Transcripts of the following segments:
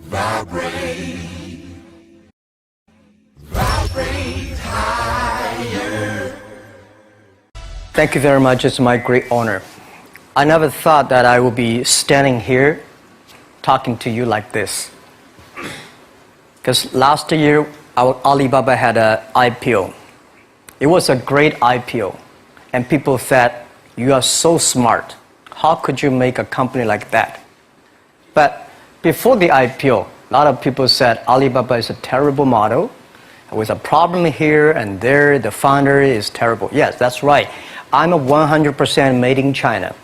Vibrate, vibrate higher. Thank you very much. It's my great honor. I never thought that I would be standing here talking to you like this. Because last year, our Alibaba had an IPO. It was a great IPO. And people said, you are so smart. How could you make a company like that? But before the IPO, a lot of people said Alibaba is a terrible model. With a problem here and there, the founder is terrible. Yes, that's right. I'm a 100% made in China.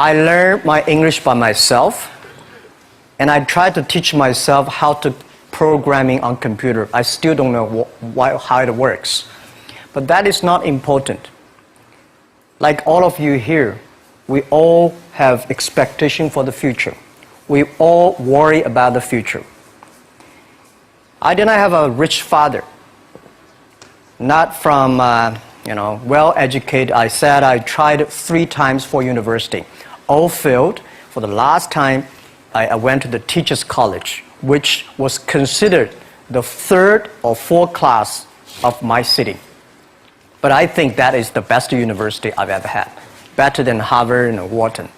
I learned my English by myself, and I tried to teach myself how to programming on computer. I still don't know how it works. But that is not important. Like all of you here, we all have expectation for the future. We all worry about the future. I did not have a rich father, not from well-educated. I said I tried 3 times for university. All failed. For the last time, I went to the teachers' college, which was considered the 3rd or 4th class of my city. But I think that is the best university I've ever had, better than Harvard and Wharton.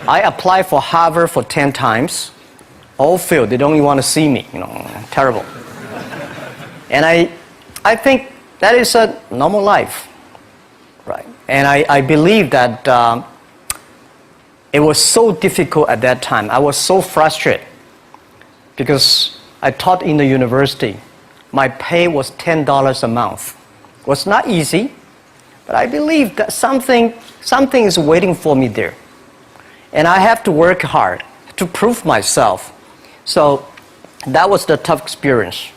I applied for Harvard for 10 times, all failed. They don't even want to see me, terrible. And I think that is a normal life, right? And I believe that it was so difficult at that time. I was so frustrated because I taught in the university. My pay was $10 a month. It was not easy, but I believe that something is waiting for me there. And I have to work hard to prove myself. So that was the tough experience.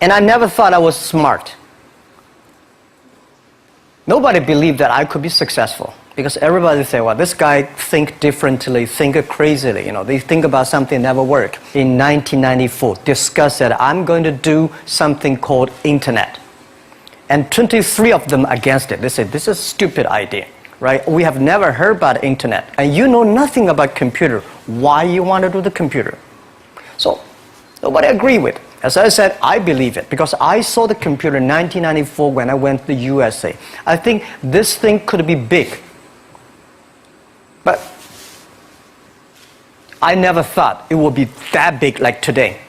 And I never thought I was smart. Nobody believed that I could be successful because everybody say, well, this guy think differently, think crazily. They think about something never work. In 1994, discussed that I'm going to do something called internet. And 23 of them against it. They said, this is a stupid idea, right? We have never heard about internet. And you know nothing about computer. Why you want to do the computer? So nobody agreed with it. As I said, I believe it because I saw the computer in 1994 when I went to the USA. I think this thing could be big. But I never thought it would be that big like today.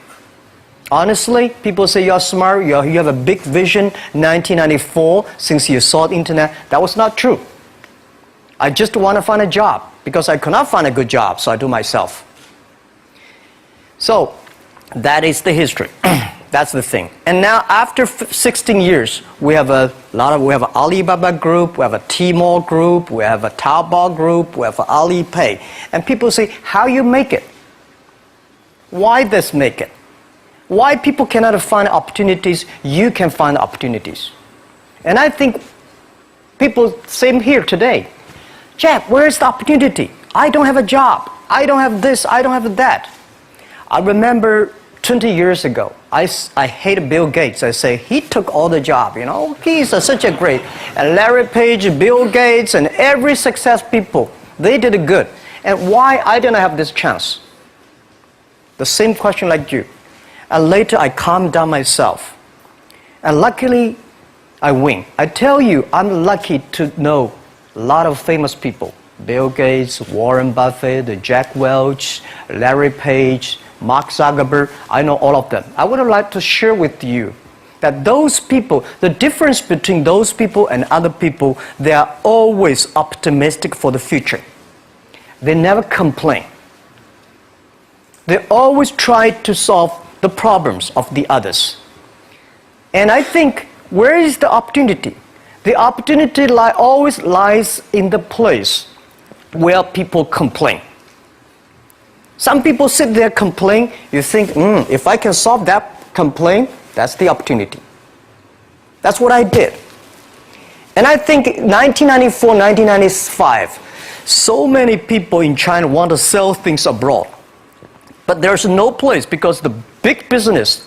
Honestly, people say you're smart, you have a big vision. 1994, since you saw the internet, that was not true. I just want to find a job because I could not find a good job, so I do myself. So that is the history. That's the thing. And now after 16 years, we have an Alibaba group, we have a Tmall group, we have a Taobao group, we have an Alipay. And people say, how you make it? Why this make it? Why people cannot find opportunities, you can find opportunities. And I think people, same here today. Jeff, where is the opportunity? I don't have a job. I don't have this, I don't have that. I remember 20 years ago, I hated Bill Gates. I say, he took all the job, He's such a great. And Larry Page, Bill Gates, and every success people, they did it good. And why I didn't have this chance? The same question like you. And later I calmed down myself. And luckily, I win. I tell you, I'm lucky to know a lot of famous people. Bill Gates, Warren Buffett, Jack Welch, Larry Page, Mark Zuckerberg. I know all of them. I would like to share with you that those people, the difference between those people and other people, they are always optimistic for the future. They never complain. They always try to solve the problems of the others. And I think, where is the opportunity? The opportunity always lies in the place where people complain. Some people sit there complain, you think, if I can solve that complaint, that's the opportunity. That's what I did. And I think 1994, 1995, so many people in China want to sell things abroad. But there's no place because the big business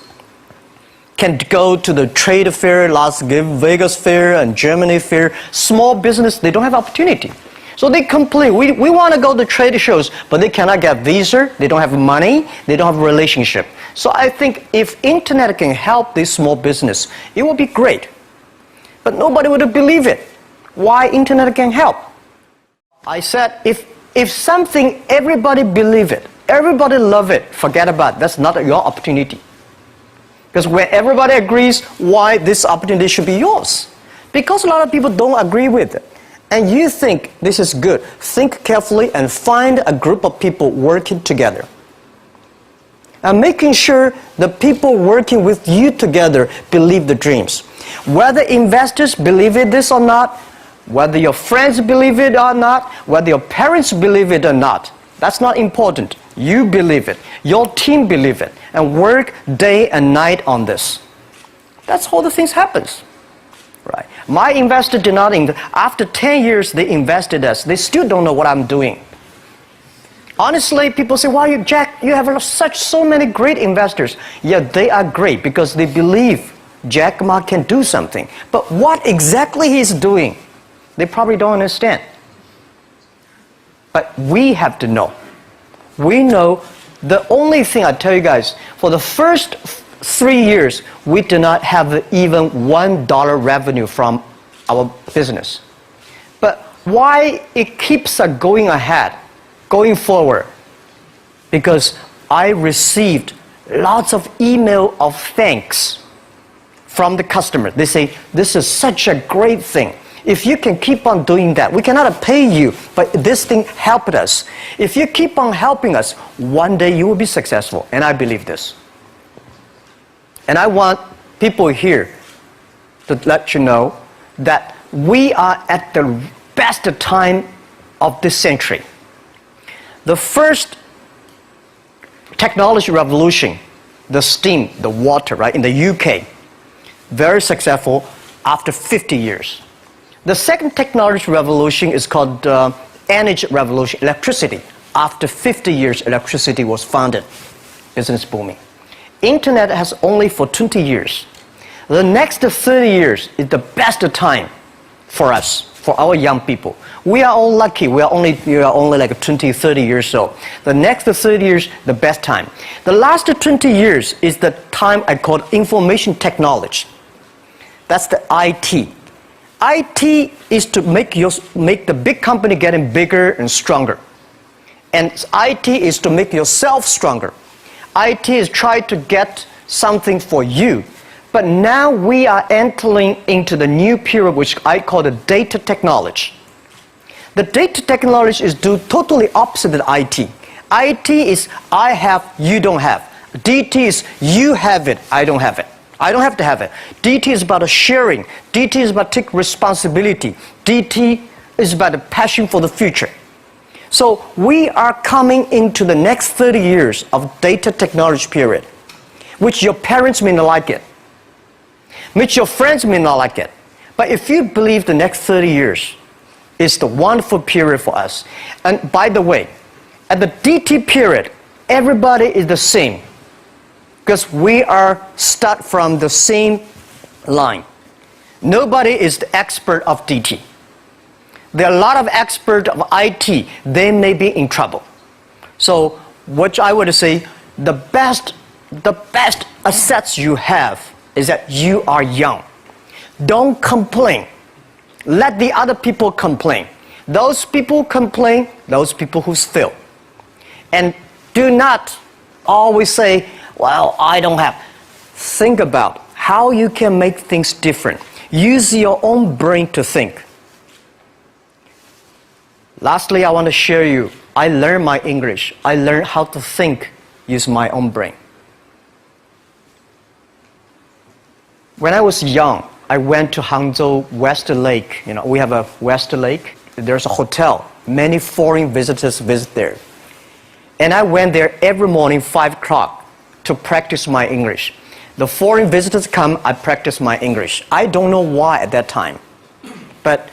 can go to the trade fair, Las Vegas fair, and Germany fair. Small business, they don't have opportunity. So they complain, we want to go to trade shows, but they cannot get visa, they don't have money, they don't have a relationship. So I think if internet can help this small business, it would be great. But nobody would believe it. Why internet can help? I said, if something everybody believe it, everybody love it, forget about it. That's not your opportunity. Because when everybody agrees, why this opportunity should be yours? Because a lot of people don't agree with it. And you think this is good. Think carefully and find a group of people working together. And making sure the people working with you together believe the dreams. Whether investors believe it this or not, whether your friends believe it or not, whether your parents believe it or not, that's not important. You believe it. Your team believe it. And work day and night on this. That's how the things happens. Right. My investor did not after 10 years they invested us. They still don't know what I'm doing. Honestly, people say, "Why Jack, you have so many great investors." Yeah, they are great because they believe Jack Ma can do something. But what exactly he's doing, they probably don't understand. But we have to know. We know the only thing I tell you guys, for the first 3 years, we do not have even $1 revenue from our business. But why it keeps us going ahead, going forward? Because I received lots of email of thanks from the customer. They say, "This is such a great thing. If you can keep on doing that, we cannot pay you, but this thing helped us. If you keep on helping us, one day you will be successful." And I believe this. And I want people here to let you know that we are at the best time of this century. The first technology revolution, the steam, the water, right, in the UK, very successful after 50 years. The second technology revolution is called energy revolution, electricity. After 50 years, electricity was founded, business booming. Internet has only for 20 years. The next 30 years is the best time for us, for our young people. We are all lucky. We are only like 20, 30 years old. The next 30 years, the best time. The last 20 years is the time I call information technology. That's the IT. IT is to make the big company getting bigger and stronger. And IT is to make yourself stronger. IT is trying to get something for you. But now we are entering into the new period which I call the data technology. The data technology is totally opposite of IT. IT is I have, you don't have. DT is you have it, I don't have it. I don't have to have it. DT is about sharing. DT is about taking responsibility. DT is about the passion for the future. So we are coming into the next 30 years of data technology period, which your parents may not like it, which your friends may not like it. But if you believe the next 30 years is the wonderful period for us, and by the way, at the DT period, everybody is the same, because we are start from the same line. Nobody is the expert of DT. There are a lot of experts of IT. They may be in trouble. So what I would say, the best assets you have is that you are young. Don't complain. Let the other people complain. Those people complain, those people who fail. And do not always say, "Well, I don't have." Think about how you can make things different. Use your own brain to think. Lastly, I want to share you, I learned my English. I learned how to think, use my own brain. When I was young, I went to Hangzhou West Lake. You know, we have a West Lake. There's a hotel. Many foreign visitors visit there. And I went there every morning, 5 o'clock, to practice my English. The foreign visitors come, I practice my English. I don't know why at that time. But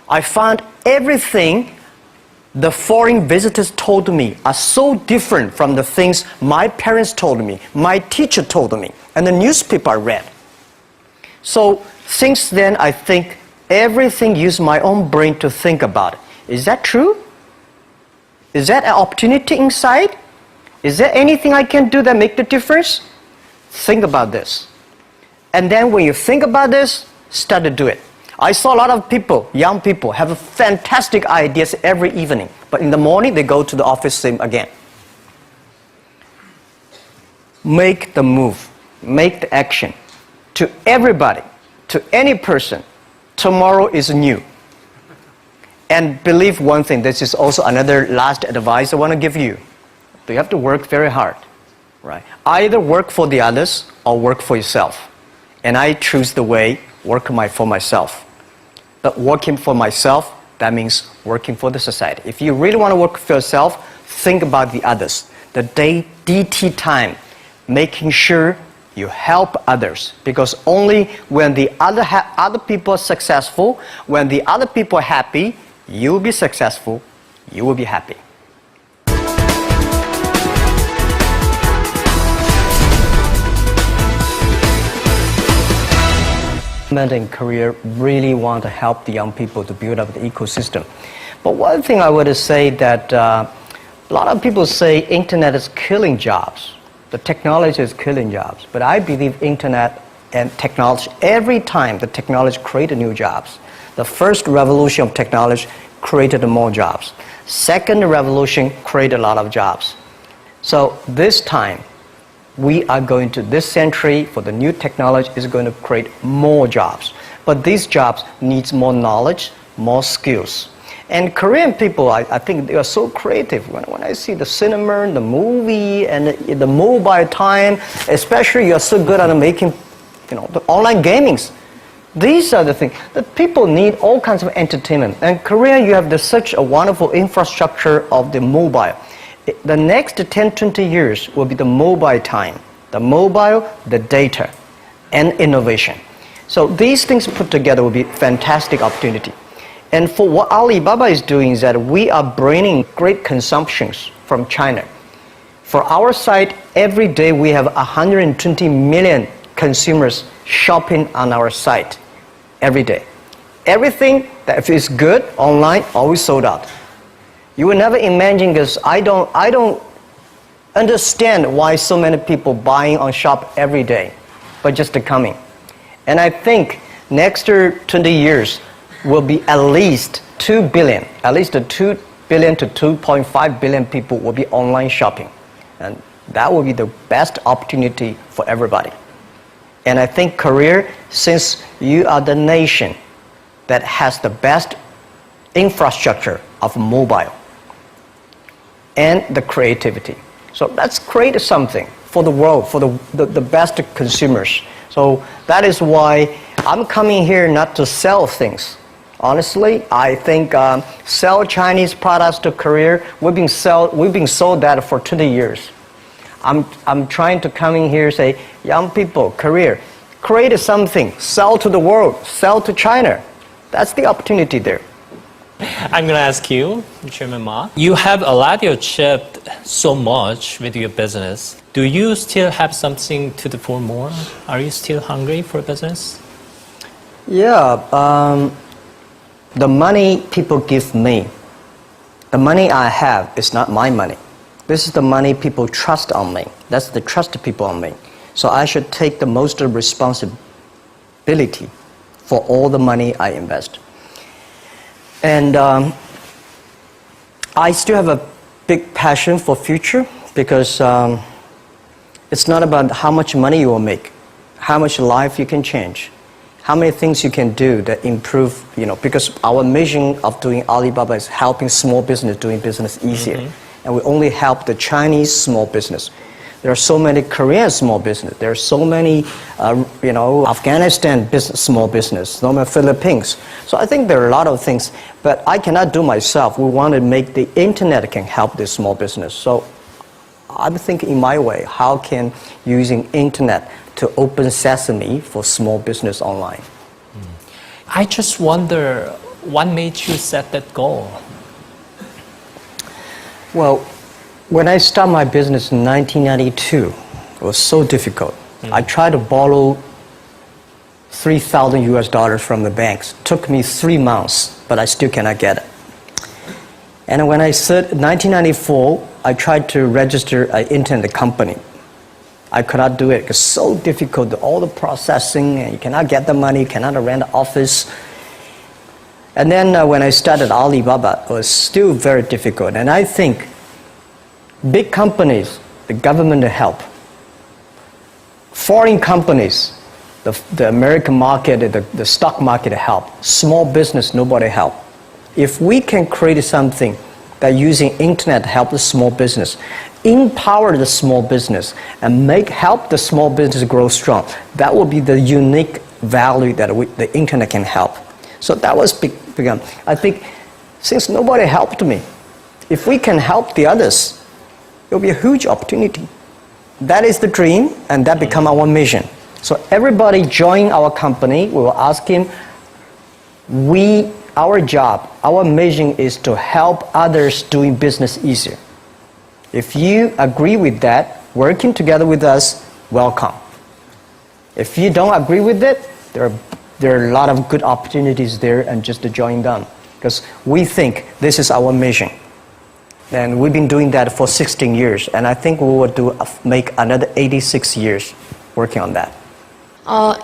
I found everything the foreign visitors told me are so different from the things my parents told me, my teacher told me, and the newspaper I read. So since then, I think everything use my own brain to think about it. Is that true? Is that an opportunity inside? Is there anything I can do that make the difference? Think about this. And then when you think about this, start to do it. I saw a lot of people, young people, have fantastic ideas every evening. But in the morning, they go to the office same again. Make the move. Make the action. To everybody, to any person, tomorrow is new. And believe one thing, this is also another last advice I want to give you. You have to work very hard, right? Either work for the others or work for yourself. And I choose the way, work for myself. But working for myself, that means working for the society. If you really want to work for yourself, think about the others. The DT time, making sure you help others. Because only when the other people are successful, when the other people are happy, you will be successful, you will be happy. In Korea really want to help the young people to build up the ecosystem. But one thing I would say that a lot of people say internet is killing jobs. The technology is killing jobs. But I believe internet and technology, every time the technology created new jobs. The first revolution of technology created more jobs. Second revolution created a lot of jobs. So this time, we are going to, this century, for the new technology, is going to create more jobs. But these jobs needs more knowledge, more skills. And Korean people, I think they are so creative. When I see the cinema, the movie, and the mobile time, especially you are so good at making, the online gamings. These are the things that people need, all kinds of entertainment. And Korea, you have such a wonderful infrastructure of the mobile. The next 10, 20 years will be the mobile time. The mobile, the data, and innovation. So these things put together will be fantastic opportunity. And for what Alibaba is doing is that we are bringing great consumptions from China. For our site, every day we have 120 million consumers shopping on our site every day. Everything that is good online, always sold out. You will never imagine this. I don't understand why so many people buying on shop every day, but just coming. And I think next 20 years will be at least 2 billion, at least 2 billion to 2.5 billion people will be online shopping. And that will be the best opportunity for everybody. And I think Korea, since you are the nation that has the best infrastructure of mobile, and the creativity. So let's create something for the world, for the best consumers. So that is why I'm coming here not to sell things. Honestly, I think sell Chinese products to Korea, we've been sold that for 20 years. I'm trying to come in here and say, young people, Korea, create something, sell to the world, sell to China. That's the opportunity there. I'm going to ask you, Chairman Ma. You have a lot achieved so much with your business. Do you still have something to do for more? Are you still hungry for business? Yeah, the money people give me, the money I have is not my money. This is the money people trust on me. That's the trust people on me. So I should take the most responsibility for all the money I invest. And I still have a big passion for future because it's not about how much money you will make, how much life you can change, how many things you can do that improve, because our mission of doing Alibaba is helping small business doing business easier. Mm-hmm. And we only help the Chinese small business. There are so many Korean small business. There are so many, Afghanistan small business, so many Philippines. So I think there are a lot of things, but I cannot do myself. We want to make the internet can help this small business. So I'm thinking in my way, how can using internet to open sesame for small business online? I just wonder, what made you set that goal? Well, when I started my business in 1992, it was so difficult. I tried to borrow $3,000 US from the banks. It took me 3 months, but I still cannot get it. And when I said 1994, I tried to register an internet company. I could not do it because it's so difficult, all the processing, and you cannot get the money, you cannot rent an office. And then when I started Alibaba, it was still very difficult. And I think big companies, the government help. Foreign companies, the American market, the stock market help. Small business, nobody help. If we can create something that using internet help the small business, empower the small business, and help the small business grow strong, that will be the unique value that the internet can help. So that was begun. I think since nobody helped me, if we can help the others, it will be a huge opportunity. That is the dream, and that become our mission. So everybody join our company, we will ask him, our job, our mission is to help others doing business easier. If you agree with that, working together with us, welcome. If you don't agree with it, there are a lot of good opportunities there, and just to join them. Because we think this is our mission. And we've been doing that for 16 years. And I think we will make another 86 years working on that.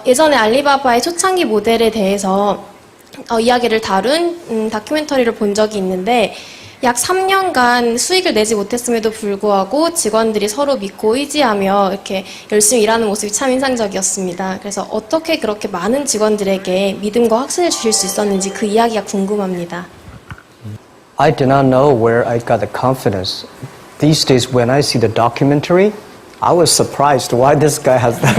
예전에 알리바바의 초창기 모델에 대해서 이야기를 다룬 다큐멘터리를 본 적이 있는데 약 3년간 수익을 내지 못했음에도 불구하고 직원들이 서로 믿고 의지하며 이렇게 열심히 일하는 모습이 참 인상적이었습니다. 그래서 어떻게 그렇게 많은 직원들에게 믿음과 확신을 주실 수 있었는지 그 이야기가 궁금합니다. I do not know where I got the confidence. These days when I see the documentary, I was surprised why this guy has that.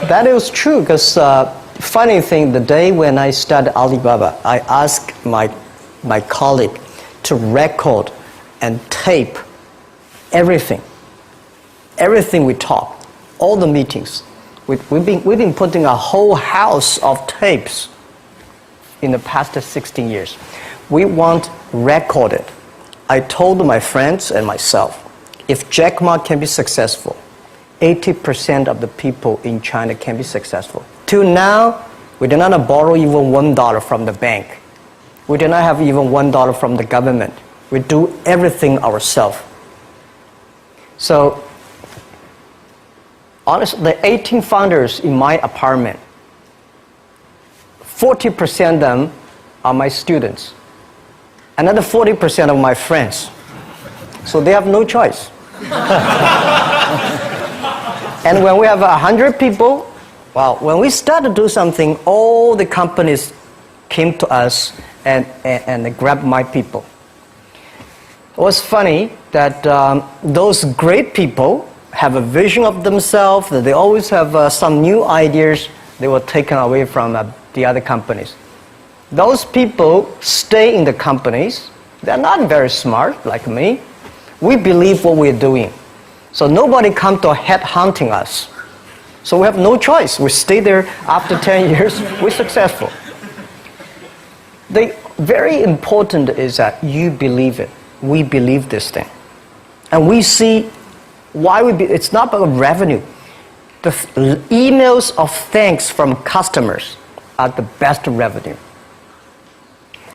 That is true because funny thing, the day when I started Alibaba, I asked my colleague to record and tape everything we talk, all the meetings. We've been putting a whole house of tapes in the past 16 years. We want recorded. I told my friends and myself, if Jack Ma can be successful, 80% of the people in China can be successful. Till now, we do not borrow even $1 from the bank. We do not have even $1 from the government. We do everything ourselves. So, honestly, the 18 founders in my apartment, 40% of them are my students. Another 40% of my friends. So they have no choice. And when we have 100 people, well, when we start to do something, all the companies came to us and they grabbed my people. It was funny that those great people have a vision of themselves, that they always have some new ideas. They were taken away from the other companies. Those people stay in the companies. They're not very smart like me. We believe what we're doing. So nobody come to head hunting us. So we have no choice. We stay there after 10 years, we're successful. The very important is that you believe it. We believe this thing. And we see why it's not about revenue. The emails of thanks from customers are the best revenue.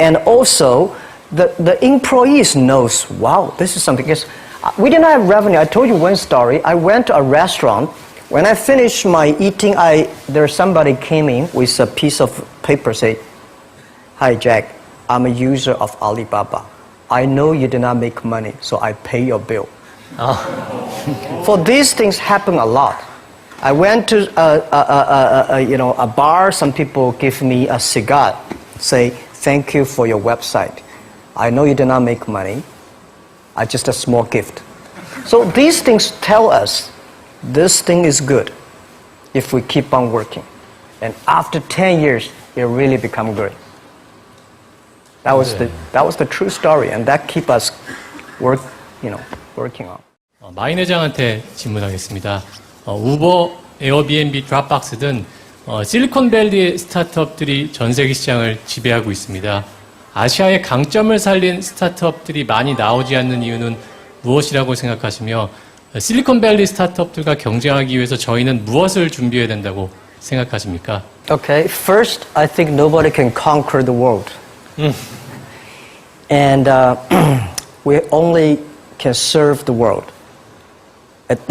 And also, the employees knows, wow, this is something. Because we didn't have revenue. I told you one story. I went to a restaurant. When I finished my eating, somebody came in with a piece of paper, say, "Hi, Jack, I'm a user of Alibaba. I know you did not make money, so I pay your bill." For these things happen a lot. I went to a bar. Some people give me a cigar, say, "Thank you for your website. I know you did not make money. Just a small gift." So these things tell us this thing is good if we keep on working. And after 10 years, it really become great. That was the true story, and that keep us working on. 마인 회장한테 질문하겠습니다. 우버, 에어비앤비, 드랍박스 등 실리콘밸리 스타트업들이 전 세계 시장을 지배하고 있습니다. 아시아의 강점을 살린 스타트업들이 많이 나오지 않는 이유는 무엇이라고 생각하시며 실리콘밸리 스타트업들과 경쟁하기 위해서 저희는 무엇을 준비해야 된다고 생각하십니까? Okay, first, I think nobody can conquer the world. And we only can serve the world.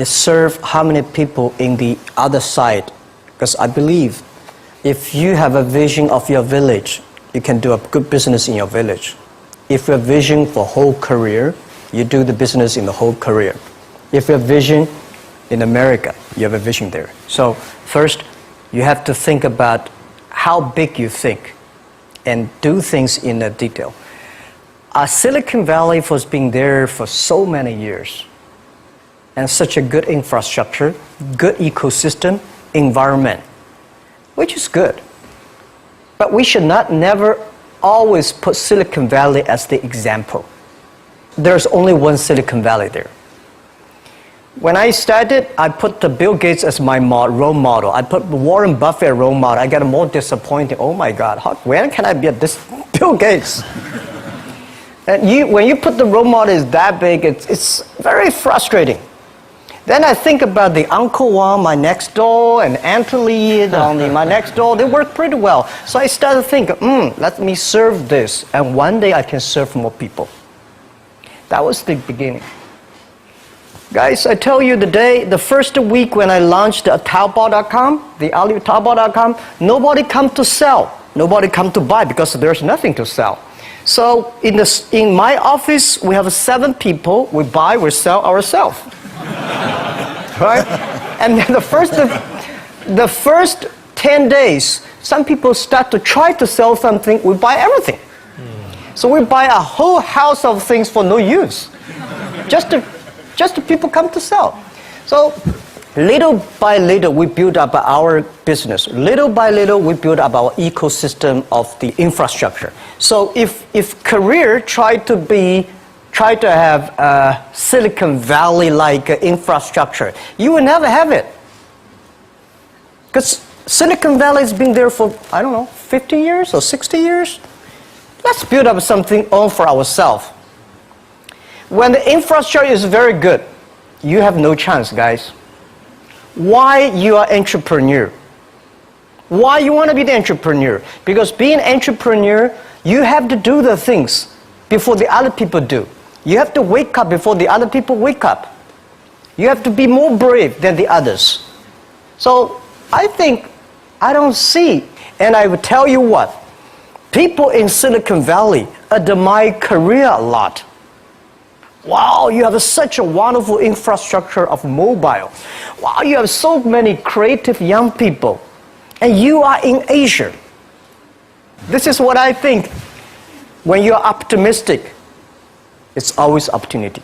Serve how many people in the other side? Because I believe if you have a vision of your village, you can do a good business in your village. If you have a vision for whole career, you do the business in the whole career. If you have a vision in America, you have a vision there. So first, you have to think about how big you think and do things in a detail. Silicon Valley has been there for so many years, and such a good infrastructure, good ecosystem, environment, which is good. But we should not never always put Silicon Valley as the example. There's only one Silicon Valley there. When I started, I put the Bill Gates as my role model. I put Warren Buffett as role model. I got more disappointed. Oh my God, when can I be this Bill Gates? And when you put the role model is that big, it's very frustrating. Then I think about the Uncle Wang, my next door, and Anthony, my next door. They work pretty well. So I started thinking, let me serve this, and one day I can serve more people. That was the beginning. Guys, I tell you the first week when I launched Taobao.com, the Taobao.com, nobody come to sell. Nobody come to buy because there's nothing to sell. So in my office, we have 7 people. We buy, we sell ourselves. Right? And then the first 10 days, some people start to try to sell something. We buy everything. So we buy a whole house of things for no use. Just to people come to sell. So little by little, we build up our business. Little by little, we build up our ecosystem of the infrastructure. So if career try to have a Silicon Valley-like infrastructure, you will never have it. Because Silicon Valley has been there for, 50 years or 60 years. Let's build up something on for ourselves. When the infrastructure is very good, you have no chance, guys. Why you are entrepreneur? Why you want to be the entrepreneur? Because being an entrepreneur, you have to do the things before the other people do. You have to wake up before the other people wake up. You have to be more brave than the others. So I think, I don't see, and I will tell you what, people in Silicon Valley admire Korea a lot. Wow, you have such a wonderful infrastructure of mobile. Wow, you have so many creative young people. And you are in Asia. This is what I think. When you're optimistic, it's always opportunity.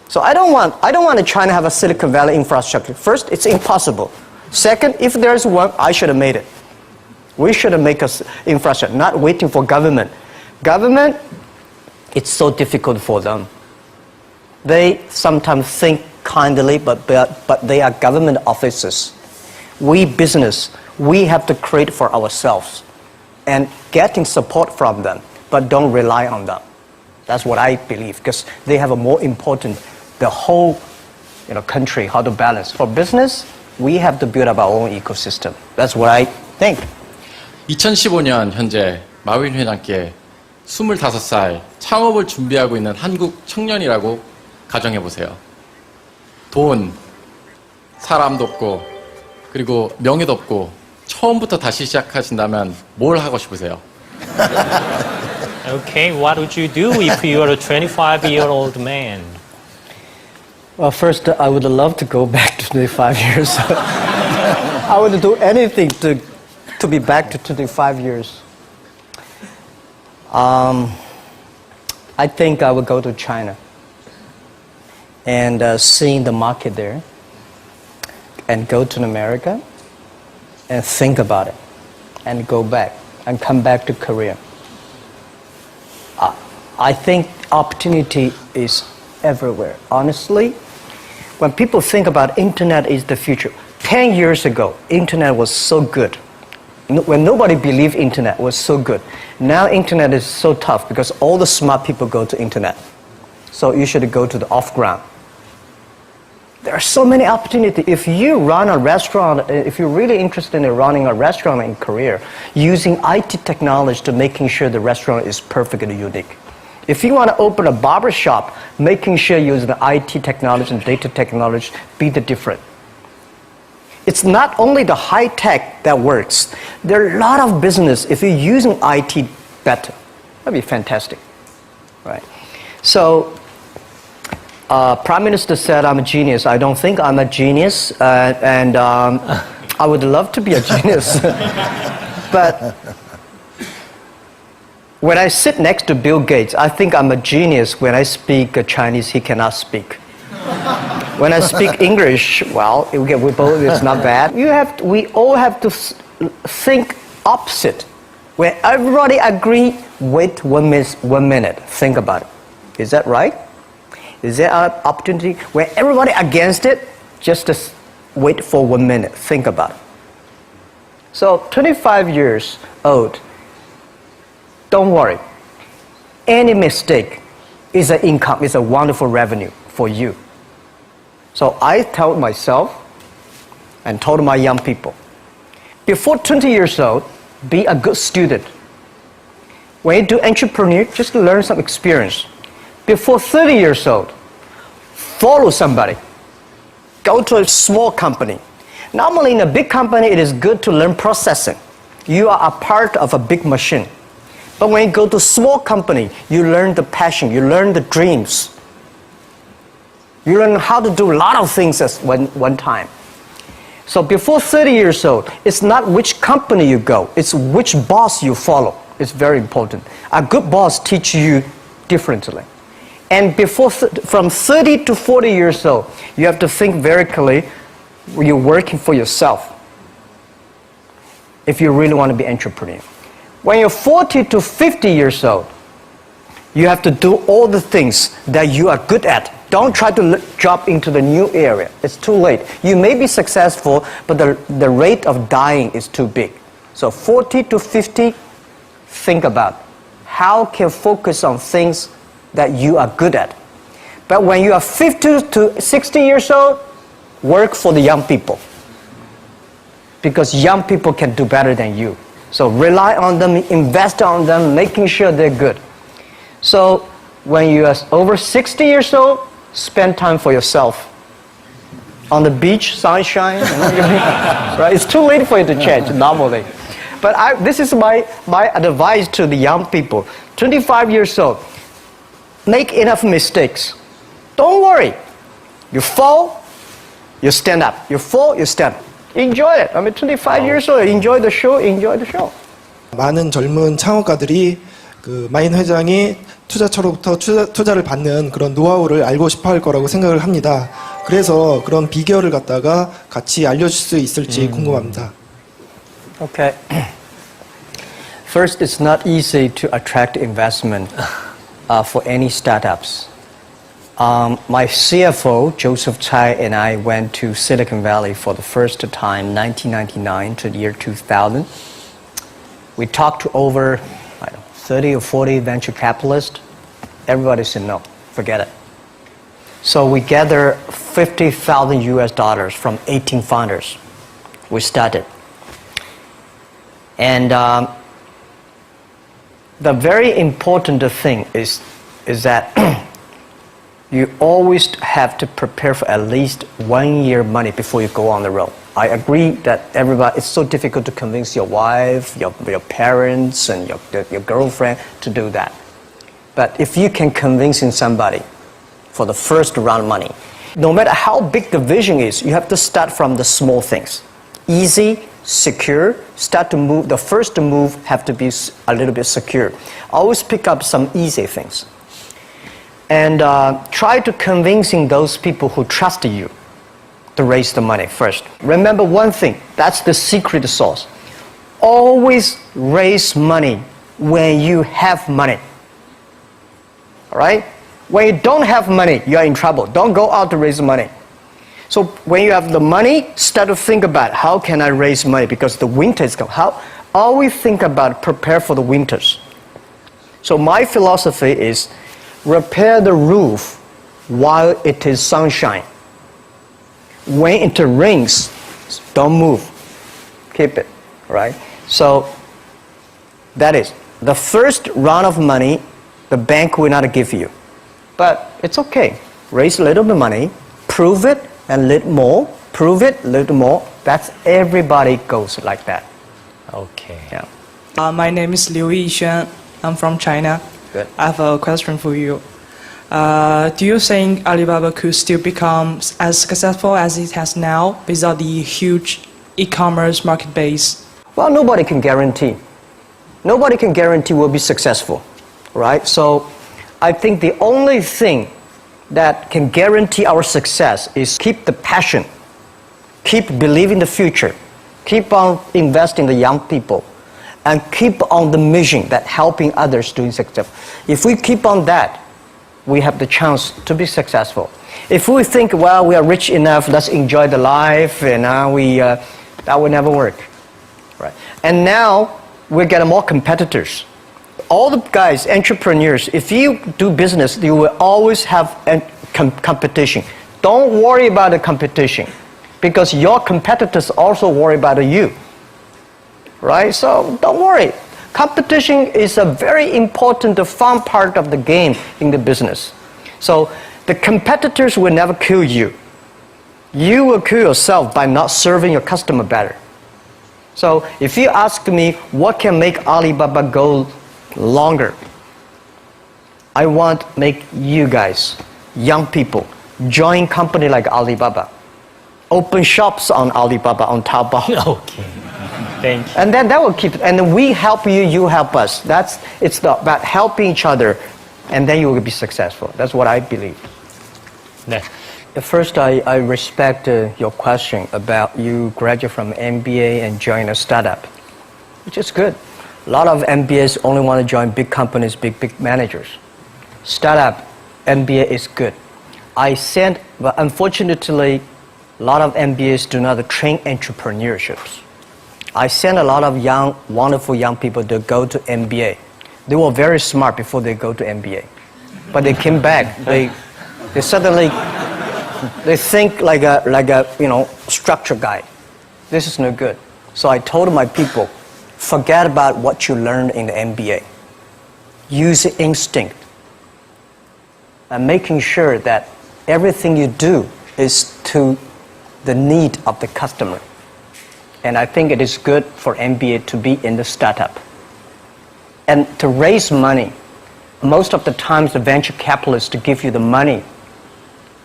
So I don't want to try to have a Silicon Valley infrastructure. First, it's impossible. Second, if there's one, I should have made it. We should have made an infrastructure, not waiting for government. Government, it's so difficult for them. They sometimes think kindly, but they are government officers. We business, we have to create for ourselves and getting support from them, but don't rely on them. That's what I believe, because they have a more important, the whole country, how to balance. For business, we have to build up our own ecosystem. That's what I think. 2015년 현재 마윈 회장께 25살 창업을 준비하고 있는 한국 청년이라고 가정해보세요. 돈, 사람도 없고, 그리고 명예도 없고, 처음부터 다시 시작하신다면 뭘 하고 싶으세요? Okay, what would you do if you were a 25-year-old man? Well, first, I would love to go back to 25 years. I would do anything to be back to 25 years. I think I would go to China and seeing the market there, and go to America and think about it, and go back and come back to Korea. I think opportunity is everywhere. Honestly, when people think about internet is the future, 10 years ago, internet was so good. When nobody believed internet was so good. Now internet is so tough because all the smart people go to internet. So you should go to the off ground. There are so many opportunities. If you run a restaurant, if you're really interested in running a restaurant in Korea, using IT technology to making sure the restaurant is perfectly unique. If you want to open a barber shop, making sure you use the IT technology and data technology, be the different. It's not only the high tech that works. There are a lot of business if you're using IT better. That'd be fantastic, right? So, Prime Minister said I'm a genius. I don't think I'm a genius, and I would love to be a genius. But when I sit next to Bill Gates, I think I'm a genius. When I speak Chinese, he cannot speak. When I speak English, well, we both, it's not bad. We all have to think opposite. When everybody agree, wait 1 minute, think about it. Is that right? Is there an opportunity? When everybody against it, just wait for 1 minute, think about it. So 25 years old, don't worry. Any mistake is an income, is a wonderful revenue for you. So I told myself and told my young people, before 20 years old, be a good student. When you do entrepreneur, just learn some experience. Before 30 years old, follow somebody. Go to a small company. Normally in a big company, it is good to learn processing. You are a part of a big machine. But when you go to a small company, you learn the passion, you learn the dreams. You learn how to do a lot of things at one time. So before 30 years old, it's not which company you go, it's which boss you follow. It's very important. A good boss teaches you differently. And from 30 to 40 years old, you have to think very clearly, you're working for yourself if you really want to be an entrepreneur. When you're 40 to 50 years old, you have to do all the things that you are good at. Don't try to jump into the new area. It's too late. You may be successful, but the rate of dying is too big. So 40 to 50, think about how can you focus on things that you are good at. But when you are 50 to 60 years old, work for the young people. Because young people can do better than you. So rely on them, invest on them, making sure they're good. So when you are over 60 years old, spend time for yourself. On the beach, sunshine, right? It's too late for you to change normally. But this is my advice to the young people. 25 years old, make enough mistakes. Don't worry. You fall, you stand up. You fall, you stand up. Enjoy it. I mean, 25 years old, enjoy the show, enjoy the show. 많은 젊은 창업가들이 그 마인 회장이 투자처로부터 투자를 받는 그런 노하우를 알고 싶어 할 거라고 생각을 합니다. 그래서 그런 비결을 갖다가 같이 알려줄 수 있을지 궁금합니다. Okay. First, it's not easy to attract investment for any startups. My CFO, Joseph Tsai, and I went to Silicon Valley for the first time, 1999 to the year 2000. We talked to over 30 or 40 venture capitalists. Everybody said no, forget it. So we gathered $50,000 from 18 founders. We started. And the very important thing is that you always have to prepare for at least 1 year money before you go on the road. I agree that it's so difficult to convince your wife, your parents, and your girlfriend to do that. But if you can convince somebody for the first round money, no matter how big the vision is, you have to start from the small things. Easy, secure, start to move. The first move have to be a little bit secure. Always pick up some easy things. And try to convincing those people who trust you to raise the money first. Remember one thing, that's the secret sauce. Always raise money when you have money. All right? When you don't have money, you're in trouble. Don't go out to raise money. So when you have the money, start to think about how can I raise money because the winter is coming. Always think about prepare for the winters. So my philosophy is repair the roof while it is sunshine. when it rings, don't move. Keep it, right? So that is the first round of money the bank will not give you. But it's okay. Raise a little bit of money, prove it, and a little more, prove it, a little more. That's everybody goes like that. Okay. Yeah. My name is Liu Yixuan. I'm from China. Good. I have a question for you. Do you think Alibaba could still become as successful as it has now without the huge e-commerce market base? Well, nobody can guarantee. Nobody can guarantee we'll be successful, right? So I think the only thing that can guarantee our success is keep the passion, keep believing the future, keep on investing in the young people, and keep on the mission that helping others doing success. If we keep on that, we have the chance to be successful. If we think, well, we are rich enough, let's enjoy the life, and that will never work, right? And now we're getting more competitors. All the guys, entrepreneurs, if you do business, you will always have competition. Don't worry about the competition, because your competitors also worry about you, right? So don't worry. Competition is a very important, fun part of the game in the business. So the competitors will never kill you. You will kill yourself by not serving your customer better. So if you ask me what can make Alibaba go longer, I want to make you guys, young people, join company like Alibaba. Open shops on Alibaba, on Taobao. Okay. Thank you. And then that will keep it. And then we help you, you help us. It's about helping each other, and then you will be successful. That's what I believe. 네. First, I respect your question about you graduate from MBA and join a startup, which is good. A lot of MBAs only want to join big companies, big managers. Startup, MBA is good. But unfortunately, a lot of MBAs do not train entrepreneurships. I sent a lot of wonderful young people to go to MBA. They were very smart before they go to MBA. But they came back, they suddenly, they think like a structure guy. This is no good. So I told my people, forget about what you learned in the MBA. Use instinct. And making sure that everything you do is to the need of the customer. And I think it is good for MBA to be in the startup. And to raise money, most of the times the venture capitalists to give you the money,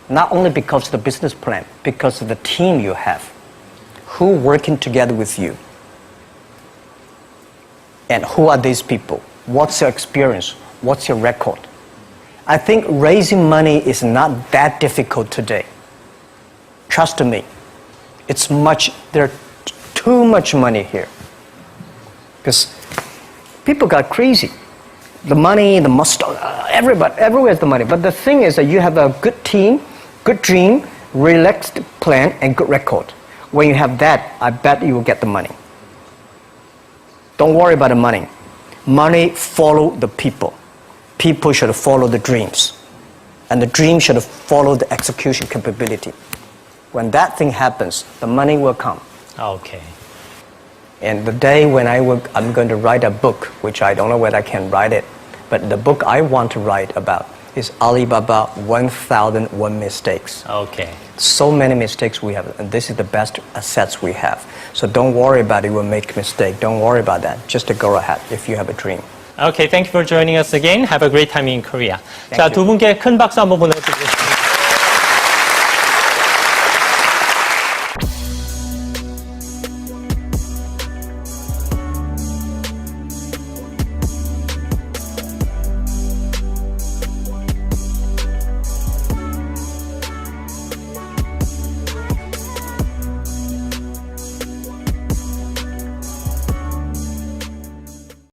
not only because of the business plan, because of the team you have, who working together with you. And who are these people? What's your experience? What's your record? I think raising money is not that difficult today. Trust me. There's too much money here. Because people got crazy. The money, the muscle, everywhere is the money. But the thing is that you have a good team, good dream, relaxed plan, and good record. When you have that, I bet you will get the money. Don't worry about the money. Money follow the people. People should follow the dreams. And the dream should follow the execution capability. When that thing happens, the money will come. Okay. And the day when I'm going to write a book, which I don't know whether I can write it, but the book I want to write about is Alibaba 1001 Mistakes. Okay. So many mistakes we have, and this is the best assets we have. So don't worry about it, you will make a mistake. Don't worry about that. Just to go ahead if you have a dream. Okay, thank you for joining us again. Have a great time in Korea. 자, you. 두 분께 큰 박수 한번 보내주세요.